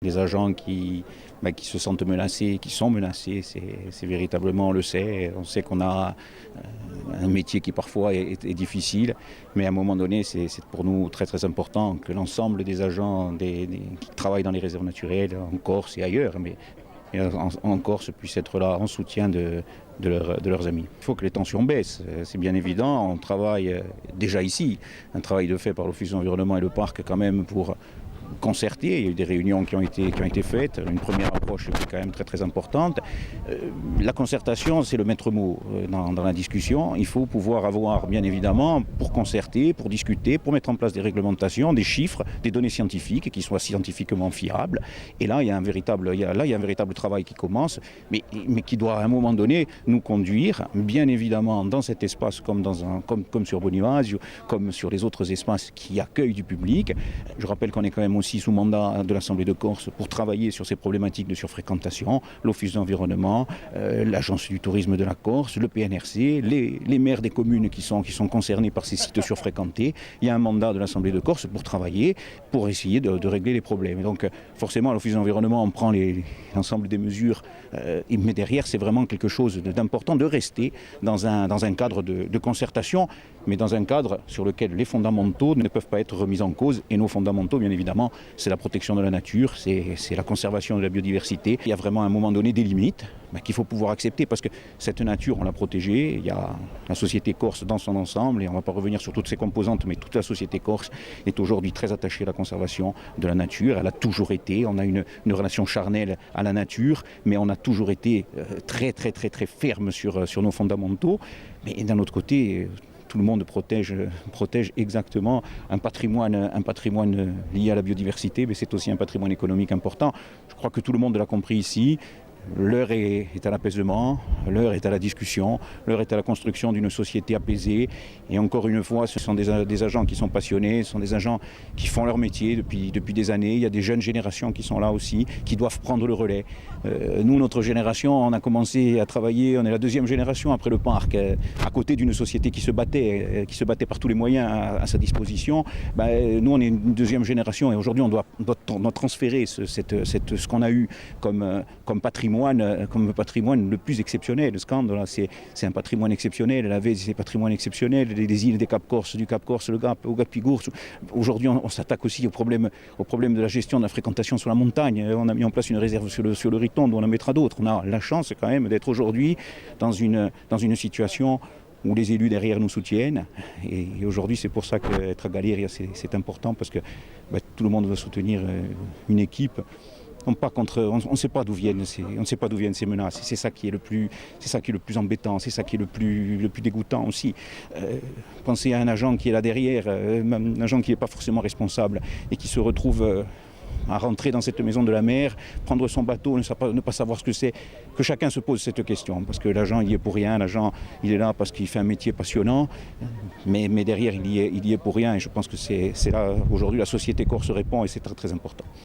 Des agents qui se sentent menacés, qui sont menacés, c'est véritablement, on le sait. On sait qu'on a un métier qui parfois est difficile, mais à un moment donné, c'est pour nous très très important que l'ensemble des agents qui travaillent dans les réserves naturelles, en Corse et ailleurs, mais en Corse, puissent être là en soutien de leurs amis. Il faut que les tensions baissent, c'est bien évident. On travaille déjà ici, un travail de fait par l'Office de l'environnement et le parc quand même pour concerté. Il y a eu des réunions qui ont été faites. Une première approche était quand même très très importante. La concertation, c'est le maître mot dans la discussion. Il faut pouvoir avoir, bien évidemment, pour concerter, pour discuter, pour mettre en place des réglementations, des chiffres, des données scientifiques qui soient scientifiquement fiables. Et là, il y a un véritable travail qui commence, mais qui doit à un moment donné nous conduire, bien évidemment, dans cet espace comme sur Bonifacio, comme sur les autres espaces qui accueillent du public. Je rappelle qu'on est quand même aussi sous mandat de l'Assemblée de Corse pour travailler sur ces problématiques de surfréquentation, l'Office de l'environnement, l'Agence du tourisme de la Corse, le PNRC, les maires des communes qui sont concernés par ces sites surfréquentés. Il y a un mandat de l'Assemblée de Corse pour travailler, pour essayer de régler les problèmes. Et donc forcément, l'Office de l'environnement, on prend l'ensemble des mesures, mais derrière, c'est vraiment quelque chose d'important de rester dans un cadre de concertation, mais dans un cadre sur lequel les fondamentaux ne peuvent pas être remis en cause. Et nos fondamentaux, bien évidemment, c'est la protection de la nature, c'est la conservation de la biodiversité. Il y a vraiment à un moment donné des limites qu'il faut pouvoir accepter parce que cette nature, on l'a protégée. Il y a la société corse dans son ensemble, et on ne va pas revenir sur toutes ses composantes, mais toute la société corse est aujourd'hui très attachée à la conservation de la nature. Elle a toujours été, on a une relation charnelle à la nature, mais on a toujours été très très très très ferme sur nos fondamentaux. Mais d'un autre côté, tout le monde protège exactement un patrimoine lié à la biodiversité, mais c'est aussi un patrimoine économique important. Je crois que tout le monde l'a compris ici. L'heure est à l'apaisement, l'heure est à la discussion, l'heure est à la construction d'une société apaisée. Et encore une fois, ce sont des agents qui sont passionnés, ce sont des agents qui font leur métier depuis des années. Il y a des jeunes générations qui sont là aussi, qui doivent prendre le relais. Nous, notre génération, on a commencé à travailler, on est la deuxième génération après le parc, à côté d'une société qui se battait par tous les moyens à sa disposition. Nous, on est une deuxième génération et aujourd'hui, on doit transférer ce qu'on a eu comme patrimoine le plus exceptionnel. Le Scandre, c'est un patrimoine exceptionnel. La Vèze, c'est un patrimoine exceptionnel. Les îles des Cap Corse, du Cap Corse, le Gap, au Gap Pigours. Aujourd'hui, on s'attaque aussi au problème de la gestion de la fréquentation sur la montagne. On a mis en place une réserve sur le Ritonde, on en mettra d'autres. On a la chance quand même d'être aujourd'hui dans une situation où les élus derrière nous soutiennent. Et aujourd'hui, c'est pour ça qu'être à Galeria, c'est important, parce que tout le monde veut soutenir une équipe. On ne sait pas d'où viennent ces menaces. C'est ça qui est le plus embêtant, c'est ça qui est le plus dégoûtant aussi. Pensez à un agent qui est là derrière, un agent qui n'est pas forcément responsable et qui se retrouve à rentrer dans cette maison de la mer, prendre son bateau, ne pas savoir ce que c'est, que chacun se pose cette question, parce que l'agent il y est pour rien, l'agent il est là parce qu'il fait un métier passionnant, mais derrière il y est pour rien, et je pense que c'est là aujourd'hui la société corse répond, et c'est très très important.